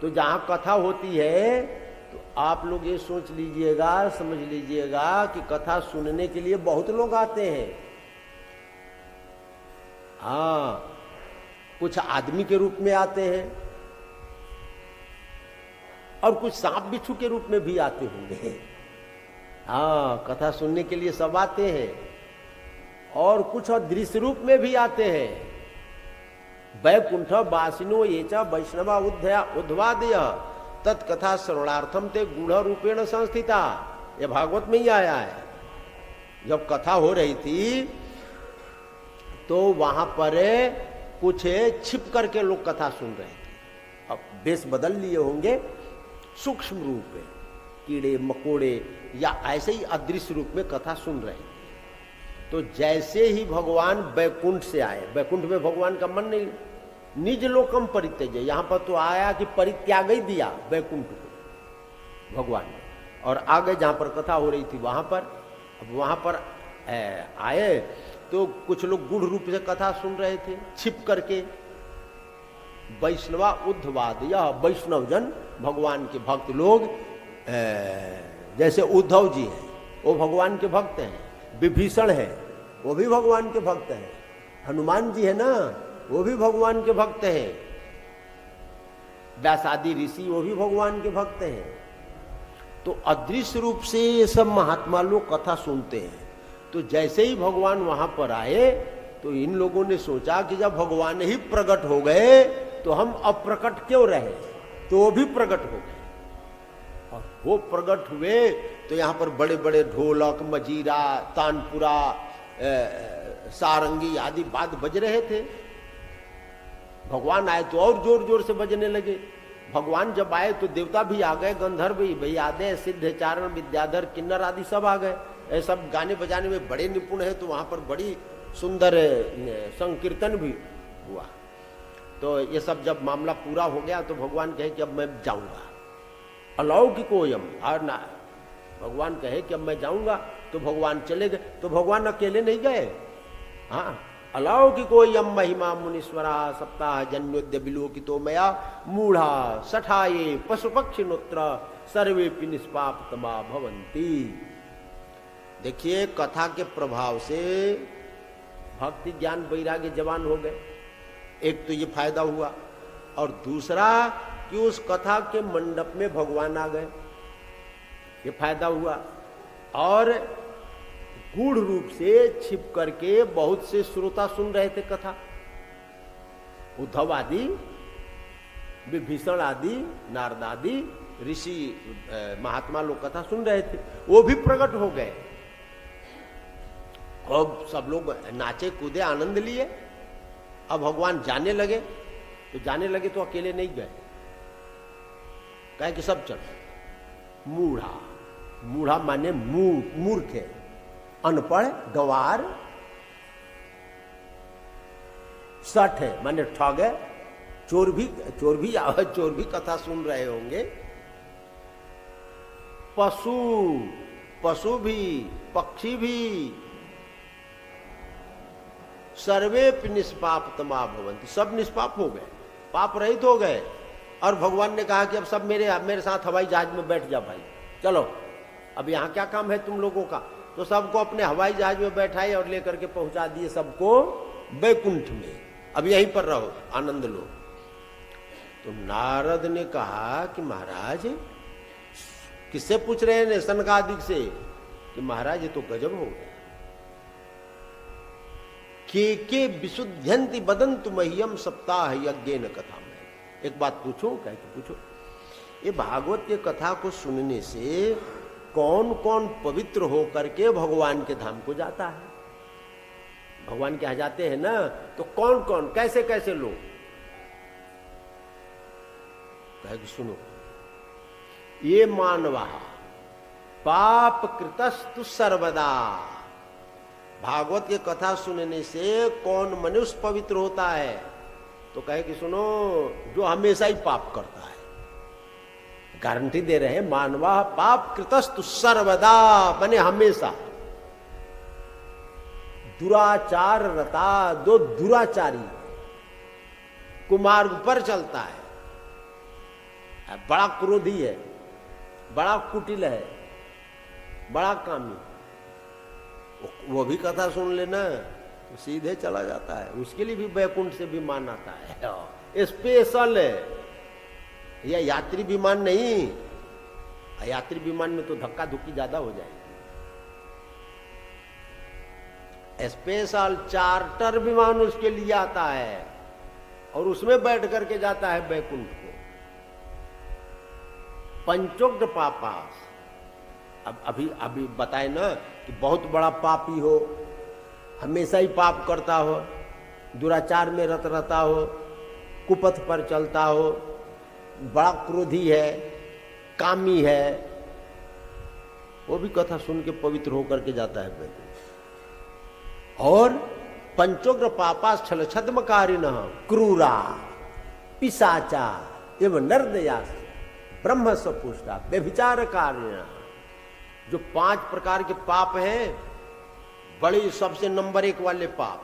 तो जहां कथा होती है तो आप लोग ये सोच लीजिएगा, समझ लीजिएगा कि कथा सुनने के लिए बहुत लोग आते हैं। हाँ, कुछ आदमी के रूप में आते हैं और कुछ सांप बिच्छू के रूप में भी आते होंगे। हाँ, कथा सुनने के लिए सब आते हैं और कुछ अदृश्य रूप में भी आते हैं। वैकुंठ वासिनो ये च वैष्णवा उद्वादय तत्कथा श्रवणार्थम ते गूढ़ रूपेण संस्थिता। ये भागवत में ही आया है। जब कथा हो रही थी तो वहां पर कुछ छिप करके लोग कथा सुन रहे थे। अब वेश बदल लिए होंगे, सूक्ष्म रूप में कीड़े मकोड़े या ऐसे ही अदृश्य रूप में कथा सुन रहे थे। तो जैसे ही भगवान वैकुंठ से आए, वैकुंठ में भगवान का मन नहीं, निज लोकम परित्यज्य, यहां पर तो आया कि परित्याग ही दिया वैकुंठ को भगवान ने, और आगे जहां पर कथा हो रही थी वहां पर, अब वहां पर आए तो कुछ लोग गूढ़ रूप से कथा सुन रहे थे छिप करके। वैष्णवा उद्धवाद, यह वैष्णव जन भगवान के भक्त लोग, जैसे उद्धव जी हैं वो भगवान के भक्त हैं, विभीषण है वो भी भगवान के भक्त हैं, हनुमान जी है ना वो भी भगवान के भक्त हैं, व्यासादि ऋषि वो भी भगवान के भक्त हैं। तो अदृश्य रूप से ये सब महात्मा लोग कथा सुनते हैं। तो जैसे ही भगवान वहां पर आए तो इन लोगों ने सोचा कि जब भगवान ही प्रकट हो गए तो हम अप्रकट क्यों रहे, तो वो भी प्रकट हो गए। और वो प्रकट हुए तो यहाँ पर बड़े बड़े ढोलक मजीरा तानपुरा सारंगी आदि बाद बज रहे थे। भगवान आए तो और जोर जोर से बजने लगे। भगवान जब आए तो देवता भी आ गए, गंधर्व भी आ गए, सिद्ध चारण विद्याधर किन्नर आदि सब आ गए। ये सब गाने बजाने में बड़े निपुण है, तो वहां पर बड़ी सुंदर संकीर्तन भी हुआ। तो ये सब जब मामला पूरा हो गया तो भगवान कहे कि अब मैं जाऊंगा, अलौकिकोयम, और ना भगवान कहे कि अब मैं जाऊंगा। तो भगवान चले गए। तो भगवान अकेले नहीं गए, हाँ, अलौकिकोयम महिमा मुनीश्वरा सप्ताह जन्योद्य विलोकितो मया मूढ़ा सठाये पशु पक्षी नोत्र सर्वे निष्पाप तमा भवंती। देखिए, कथा के प्रभाव से भक्ति ज्ञान वैराग्य जवान हो गए। एक तो ये फायदा हुआ, और दूसरा कि उस कथा के मंडप में भगवान आ गए, ये फायदा हुआ। और गूढ़ रूप से छिप करके बहुत से श्रोता सुन रहे थे कथा। उद्धव आदि, विभीषण आदि, नारद आदि ऋषि महात्मा लोग कथा सुन रहे थे, वो भी प्रकट हो गए। अब सब लोग नाचे कूदे आनंद लिए। अब भगवान जाने लगे, तो जाने लगे तो अकेले नहीं गए, कहे कि सब चलो। मूढ़ा, मूढ़ा माने मूर्ख है, अनपढ़ गंवार। सठ है माने ठग है, चोर भी कथा सुन रहे होंगे। पशु भी, पक्षी भी, सर्वे निष्पाप तमा भवंती, सब निष्पाप हो गए, पाप रहित हो गए। और भगवान ने कहा कि अब सब मेरे साथ हवाई जहाज में बैठ जा भाई, चलो अब यहाँ क्या काम है तुम लोगों का। तो सबको अपने हवाई जहाज में बैठाए और लेकर के पहुंचा दिए सबको वैकुंठ में, अब यहीं पर रहो, आनंद लो। तो नारद ने कहा कि महाराज, किससे पूछ रहे हैं, सनकादिक से, कि महाराज ये तो गजब हो गया। के विशुद्ध्यंति बदंतु मह्यम सप्ताह यज्ञेन कथा में। एक बात पूछो, कह के पूछो, ये भागवत के कथा को सुनने से कौन कौन पवित्र होकर के भगवान के धाम को जाता है। भगवान के यहाँ जाते हैं ना, तो कौन कौन कैसे कैसे लोग, कहे कि सुनो, ये मानवा पाप कृतस्तु सर्वदा। भागवत की कथा सुनने से कौन मनुष्य पवित्र होता है, तो कहे कि सुनो, जो हमेशा ही पाप करता है। गारंटी दे रहे हैं, मानवा पाप कृतस्तु सर्वदा, बने हमेशा। दुराचार रता, दो दुराचारी कुमार्ग पर चलता है, बड़ा क्रोधी है, बड़ा कुटिल है, बड़ा कामी, वो भी कथा सुन लेना तो सीधे चला जाता है। उसके लिए भी बैकुंठ से विमान आता है, स्पेशल है। यह यात्री विमान नहीं, यात्री विमान में तो धक्का धुक्की ज्यादा हो जाएगी। स्पेशल चार्टर विमान उसके लिए आता है और उसमें बैठ करके जाता है बैकुंठ को। पंचोग्र पापास, अब अभी बताए ना कि बहुत बड़ा पापी हो, हमेशा ही पाप करता हो, दुराचार में रत रहता हो, कुपथ पर चलता हो, बड़ा क्रोधी है, कामी है, वो भी कथा सुन के पवित्र होकर के जाता है बैकुंठ। और पंचोग्र पापास छल छद्मकारिण क्रूरा पिशाचा एवं नरदया ब्रह्म सपुष्टा व्यभिचार कारिण, जो 5 प्रकार के पाप हैं, बड़ी सबसे नंबर 1 वाले पाप,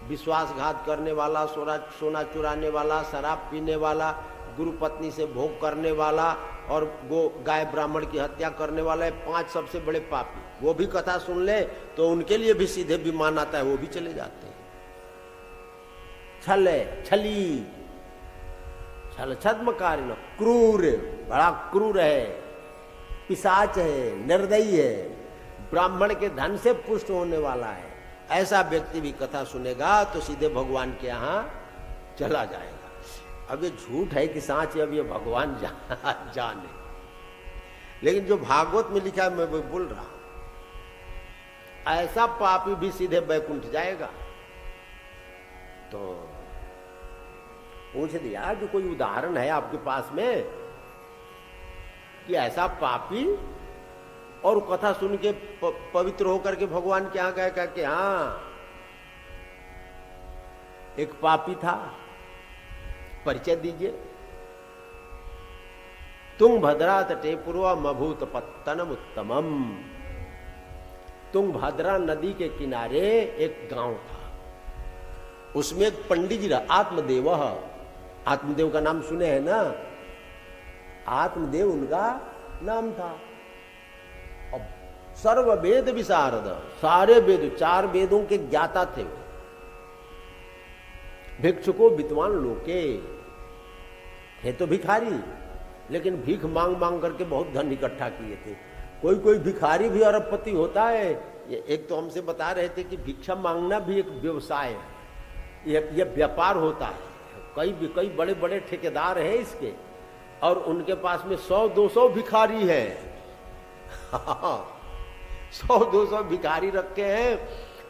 विश्वासघात करने वाला, सोना चुराने वाला, शराब पीने वाला, गुरु पत्नी से भोग करने वाला और गाय ब्राह्मण की हत्या करने वाला है 5 सबसे बड़े पापी। वो भी कथा सुन ले तो उनके लिए भी सीधे विमान आता है, वो भी चले जाते हैं। छली छल छद्मकारिण क्रूर, बड़ा क्रूर है, पिशाच है, निर्दयी है, ब्राह्मण के धन से पुष्ट होने वाला है। ऐसा व्यक्ति भी कथा सुनेगा तो सीधे भगवान के यहाँ चला जाएगा। अब ये झूठ है कि सांच है, अब ये भगवान जाने, लेकिन जो भागवत में लिखा है मैं वो बोल रहा हूं, ऐसा पापी भी सीधे बैकुंठ जाएगा। तो पूछ दिया कि कोई उदाहरण है आपके पास में कि ऐसा पापी और कथा सुन के पवित्र होकर के भगवान के यहाँ गए? कहा कि हाँ, एक पापी था, परिचय दीजिए। तुंगभद्रा तटे पूर्वमभूत पत्तनम उत्तमम। तुंगभद्रा नदी के किनारे एक गांव था, उसमें एक पंडित जी रहा, आत्मदेव। आत्मदेव का नाम सुने हैं ना? आत्मदेव उनका नाम था। अब सर्व वेद विशारद, सारे वेद, 4 वेदों के ज्ञाता थे वो। भिक्षुको विद्वान लोके, थे तो भिखारी, लेकिन भीख मांग मांग करके बहुत धन इकट्ठा किए थे। कोई भिखारी भी अरबपति होता है। एक तो हमसे बता रहे थे कि भिक्षा मांगना भी एक व्यवसाय है, ये व्यापार होता है। कई बड़े बड़े ठेकेदार हैं इसके, और उनके पास में 100-200 भिखारी है। 100-200 भिखारी रखे हैं,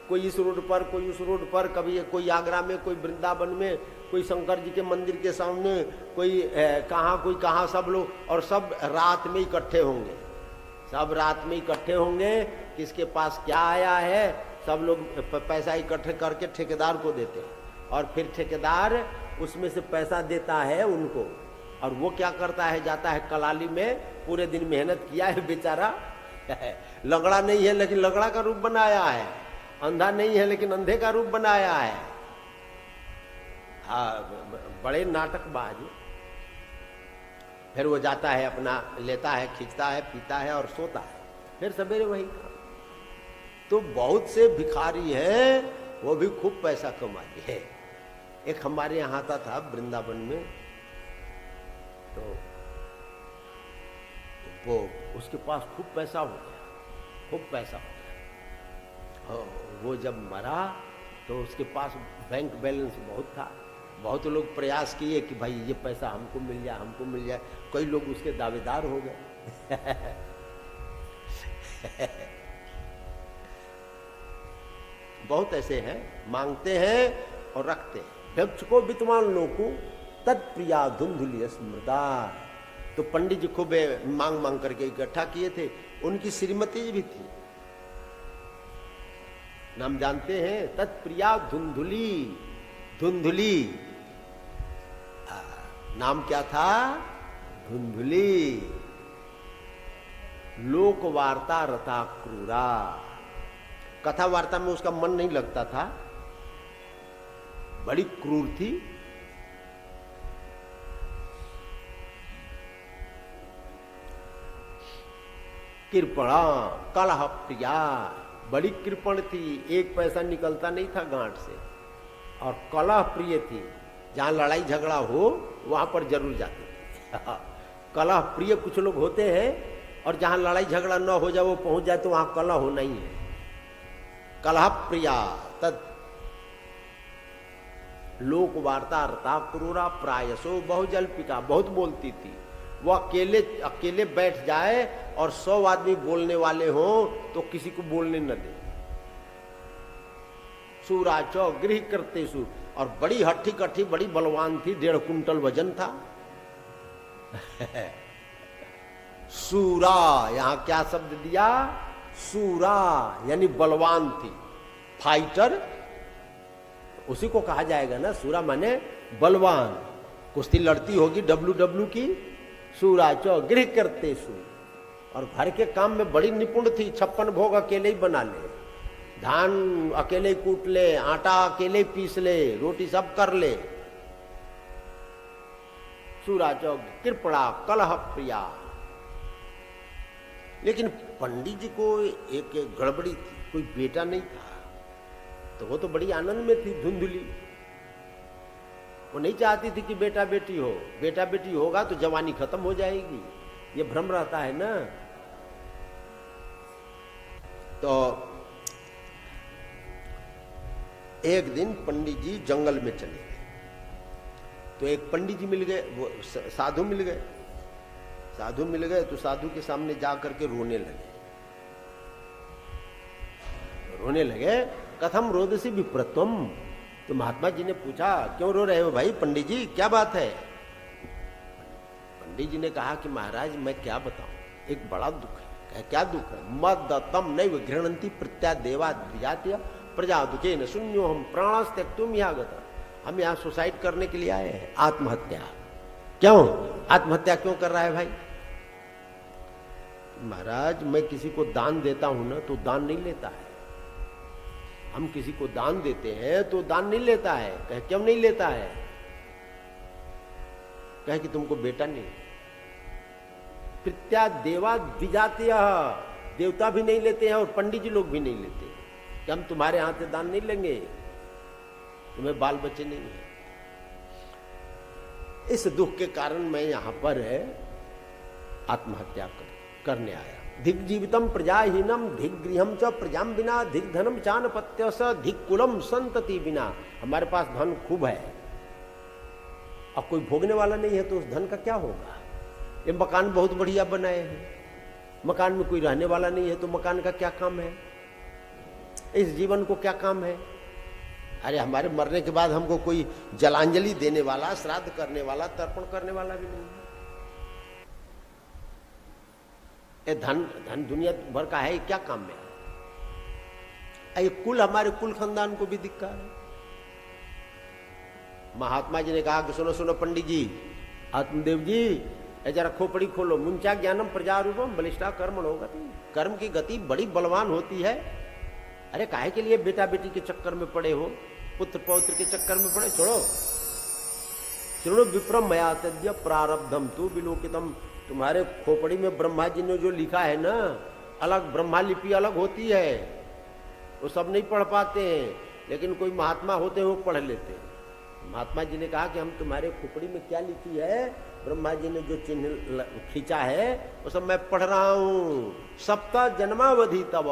कोई इस रोड पर, कोई उस रोड पर, कभी कोई आगरा में, कोई वृंदावन में, कोई शंकर जी के मंदिर के सामने, कोई कहाँ, सब लोग, और सब रात में इकट्ठे होंगे। सब रात में इकट्ठे होंगे, किसके पास क्या आया है, सब लोग पैसा इकट्ठे करके ठेकेदार को देते हैं, और फिर ठेकेदार उसमें से पैसा देता है उनको, और वो क्या करता है, जाता है कलाली में, पूरे दिन मेहनत किया है बेचारा, लंगड़ा नहीं है लेकिन लंगड़ा का रूप बनाया है, अंधा नहीं है लेकिन अंधे का रूप बनाया है। बड़े नाटकबाज। फिर वो जाता है, अपना लेता है, खींचता है, पीता है और सोता है, फिर सवेरे वही काम। तो बहुत से भिखारी हैं, वो भी खूब पैसा कमाते हैं। एक हमारे यहाँ आता था वृंदावन में, तो वो उसके पास खूब पैसा हो गया, खूब पैसा हो गया। वो जब मरा तो उसके पास बैंक बैलेंस बहुत था। बहुत लोग प्रयास किए कि भाई ये पैसा हमको मिल जाए, हमको मिल जाए। कई लोग उसके दावेदार हो गए। बहुत ऐसे हैं, मांगते हैं और रखते हैं। भिक्षुको विद्वान लोको तत्प्रिया धुंधुली स्मृता। तो पंडित जी खूब मांग मांग करके इकट्ठा किए थे। उनकी श्रीमती भी थी, नाम जानते हैं, तत्प्रिया धुंधुली। धुंधुली नाम क्या था? धुंधुली। लोक वार्ता रता क्रूरा। कथा वार्ता में उसका मन नहीं लगता था, बड़ी क्रूर थी। कृपणा कलह प्रिया, बड़ी कृपण थी, एक पैसा निकलता नहीं था गांठ से, और कलह प्रिय थी, जहां लड़ाई झगड़ा हो वहां पर जरूर जाती थी। कलह प्रिय कुछ लोग होते हैं, और जहां लड़ाई झगड़ा न हो जाए वो पहुंच जाए तो वहां कलह होना ही है। कलह प्रिया तद लोक वार्ता रता क्रूरा प्रायसो बहुजल्पिका, बहुत बोलती थी। वो अकेले बैठ जाए और 100 आदमी बोलने वाले हों तो किसी को बोलने न दे। सूराचो गृह करते सु, और बड़ी हट्ठी कट्ठी, बड़ी बलवान थी, 1.5 कुंटल वजन था। सूरा, यहां क्या शब्द दिया? सूरा यानी बलवान थी, फाइटर उसी को कहा जाएगा ना। सूरा माने बलवान, कुश्ती लड़ती होगी WW की। सूराचो गृह करते सु, और घर के काम में बड़ी निपुण थी। 56 भोग अकेले ही बना ले, धान अकेले कूट ले, आटा अकेले पीस ले, रोटी सब कर ले। सूराचो कृपणा कलह प्रिया। लेकिन पंडित जी को एक गड़बड़ी थी, कोई बेटा नहीं था, तो वो तो बड़ी आनंद में थी, धुंधली। वो नहीं चाहती थी कि बेटा बेटी हो। बेटा बेटी होगा तो जवानी खत्म हो जाएगी, ये भ्रम रहता है ना। तो एक दिन पंडित जी जंगल में चले गए, तो एक पंडित जी मिल गए, वो साधु मिल गए। साधु मिल गए तो साधु के सामने जा करके रोने लगे। कथम रोदसी विप्रत्वम। तो महात्मा जी ने पूछा, क्यों रो रहे हो भाई पंडित जी, क्या बात है? पंडित जी ने कहा कि महाराज मैं क्या बताऊं, एक बड़ा दुख है। क्या दुख है? मद दत्तम नैव गृह्णन्ति प्रत्यादेवा द्विजातीय प्रजा दुखे न शून्यो हम प्राणस त्यक्तुम यागत। हम यहाँ सुसाइड करने के लिए आए हैं, आत्महत्या। क्यों आत्महत्या क्यों कर रहा है भाई? महाराज मैं किसी को दान देता हूं ना तो दान नहीं लेता है। हम किसी को दान देते हैं तो दान नहीं लेता है। कहे क्यों नहीं लेता है? कहे कि तुमको बेटा नहीं। प्रत्या देवा द्विजातीय, देवता भी नहीं लेते हैं और पंडित जी लोग भी नहीं लेते कि हम तुम्हारे हाथ से दान नहीं लेंगे, तुम्हें बाल बच्चे नहीं है। इस दुख के कारण मैं यहां पर आत्महत्या करने आया। धिक जीवितम प्रजाहीनम धिक गृहम च प्रजाम बिना धिक धनम चानपत्य स धिक कुलम संतति बिना। हमारे पास धन खूब है, अब कोई भोगने वाला नहीं है तो उस धन का क्या होगा? ये मकान बहुत बढ़िया बनाए हैं, मकान में कोई रहने वाला नहीं है तो मकान का क्या काम है? इस जीवन को क्या काम है? अरे हमारे मरने के बाद हमको कोई जलांजलि देने वाला, श्राद्ध करने वाला, तर्पण करने वाला भी नहीं है। धन दुनिया भर का है, क्या काम में? ये कुल, हमारे कुल खानदान को भी धिक्कार है। महात्मा जी ने कहा कि सुनो सुनो पंडित जी, आत्मदेव जी, जरा खोपड़ी खोलो। मुंचा ज्ञानम प्रजारूपम बलिष्ठा कर्म होगा। कर्म की गति बड़ी बलवान होती है। अरे काहे के लिए बेटा बेटी के चक्कर में पड़े हो, पुत्र पौत्र के चक्कर में पड़े? छोड़ो। सुनो विप्रम मया तद्य प्रारब्धम तू विलोकितम। तुम्हारे खोपड़ी में ब्रह्मा जी ने जो लिखा है ना, अलग ब्रह्मा लिपि अलग होती है, वो सब नहीं पढ़ पाते हैं, लेकिन कोई महात्मा होते हैं वो पढ़ लेते हैं। महात्मा जी ने कहा कि हम तुम्हारे खोपड़ी में क्या लिखी है, ब्रह्मा जी ने जो चिन्ह खींचा है वो सब मैं पढ़ रहा हूं। 7 जन्मावधि तब,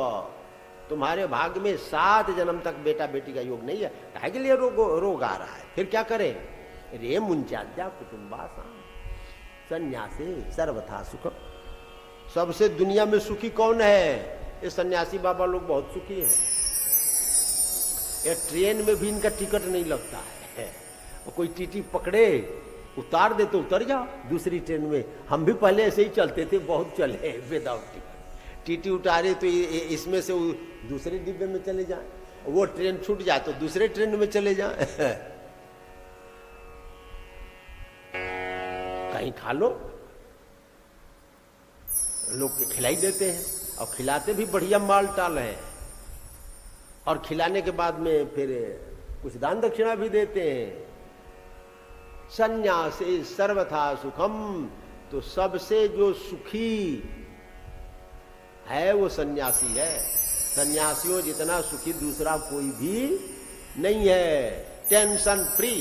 तुम्हारे भाग में 7 जन्म तक बेटा बेटी का योग नहीं है। काहे के लिए रोग आ रहा है? फिर क्या करें? रे मुंचाद्या कुटुम्बासा सन्यासी सर्वथा सुख। सबसे दुनिया में सुखी कौन है? ये सन्यासी बाबा लोग बहुत सुखी हैं। ये ट्रेन में भी इनका टिकट नहीं लगता है। कोई टीटी पकड़े, उतार दे तो उतर जाओ दूसरी ट्रेन में। हम भी पहले ऐसे ही चलते थे, बहुत चले विदाउट टिकट। टीटी उतारे तो इसमें से दूसरे डिब्बे में चले जाए, वो ट्रेन छूट जाए तो दूसरे ट्रेन में चले जाए। कहीं खा लो, लोग खिलाई देते हैं और खिलाते भी बढ़िया माल टाल है, और खिलाने के बाद में फिर कुछ दान दक्षिणा भी देते हैं। सन्यासी सर्वथा सुखम, तो सबसे जो सुखी है वो सन्यासी है। सन्यासियों जितना सुखी दूसरा कोई भी नहीं है। टेंशन फ्री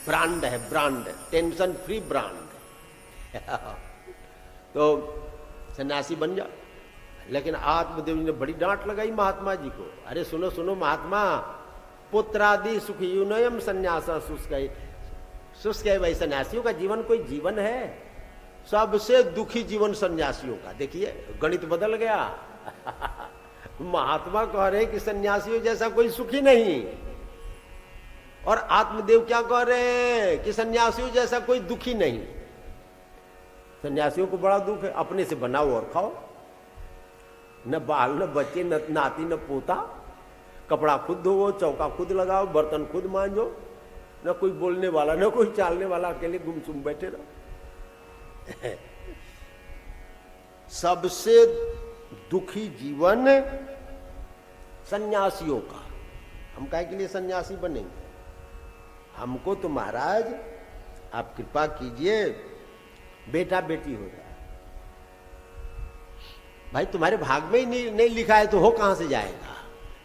ब्रांड है, ब्रांड, टेंशन फ्री ब्रांड। तो सन्यासी बन जा। लेकिन आत्मदेव जी ने बड़ी डांट लगाई महात्मा जी को। अरे सुनो सुनो महात्मा, पुत्रादि सुखी युनयम संन्यास शुष्क है। भाई सन्यासियों का जीवन कोई जीवन है? सबसे दुखी जीवन सन्यासियों का। देखिए गणित बदल गया। महात्मा कह रहे कि सन्यासियों जैसा कोई सुखी नहीं, और आत्मदेव क्या कह रहे हैं कि सन्यासियों जैसा कोई दुखी नहीं। सन्यासियों को बड़ा दुख है, अपने से बनाओ और खाओ, न बाल न बच्चे न नाती न पोता, कपड़ा खुद धोवो, चौका खुद लगाओ, बर्तन खुद मांजो, न कोई बोलने वाला न कोई चालने वाला, अकेले गुमसुम बैठे रहो। सबसे दुखी जीवन सन्यासियों का। हम काहे के लिए सन्यासी बनेंगे? हमको तो महाराज आप कृपा कीजिए बेटा बेटी हो जाए। भाई तुम्हारे भाग में ही नहीं लिखा है तो हो कहां से जाएगा?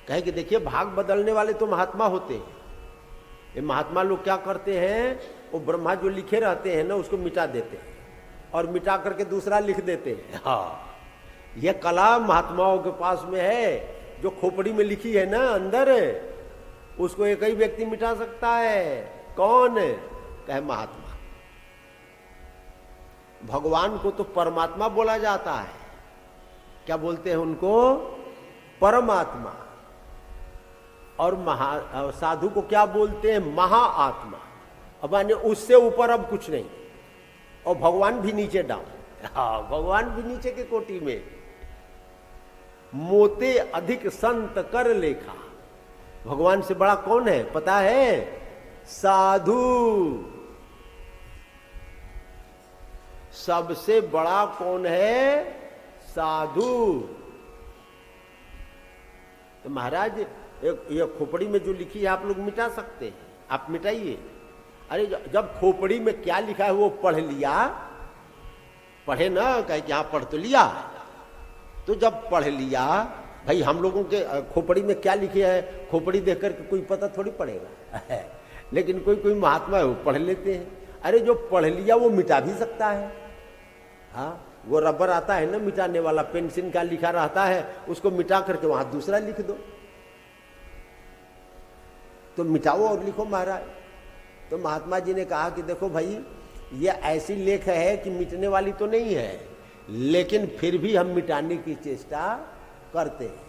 कहे कि देखिए भाग बदलने वाले तो महात्मा होते हैं। ये महात्मा लोग क्या करते हैं, वो ब्रह्मा जो लिखे रहते हैं ना उसको मिटा देते हैं और मिटा करके दूसरा लिख देते हैं। हाँ, ये कला महात्माओं के पास में है। जो खोपड़ी में लिखी है ना अंदर, उसको एक ही व्यक्ति मिटा सकता है। कौन? कहे महात्मा। भगवान को तो परमात्मा बोला जाता है। क्या बोलते हैं उनको? परमात्मा। और साधु को क्या बोलते हैं? महाआत्मा। अब माने उससे ऊपर अब कुछ नहीं, और भगवान भी नीचे डाउन। हाँ, भगवान भी नीचे के कोटि में। मोते अधिक संत कर लेखा। भगवान से बड़ा कौन है पता है? साधु। सबसे बड़ा कौन है? साधु। तो महाराज ये खोपड़ी में जो लिखी है आप लोग मिटा सकते हैं, आप मिटाइए। अरे जब खोपड़ी में क्या लिखा है वो पढ़ लिया, पढ़े ना, कहे कि हाँ पढ़ तो लिया। तो जब पढ़ लिया, भाई हम लोगों के खोपड़ी में क्या लिखे है, खोपड़ी देख करके कोई पता थोड़ी पड़ेगा। लेकिन कोई कोई महात्मा है वो पढ़ लेते हैं। अरे जो पढ़ लिया वो मिटा भी सकता है। हाँ, वो रबर आता है ना मिटाने वाला, पेंसिल का लिखा रहता है, उसको मिटा करके वहां दूसरा लिख दो। तो मिटाओ और लिखो महाराज। तो महात्मा जी ने कहा कि देखो भाई, ये ऐसी लेख है कि मिटने वाली तो नहीं है, लेकिन फिर भी हम मिटाने की चेष्टा करते हैं।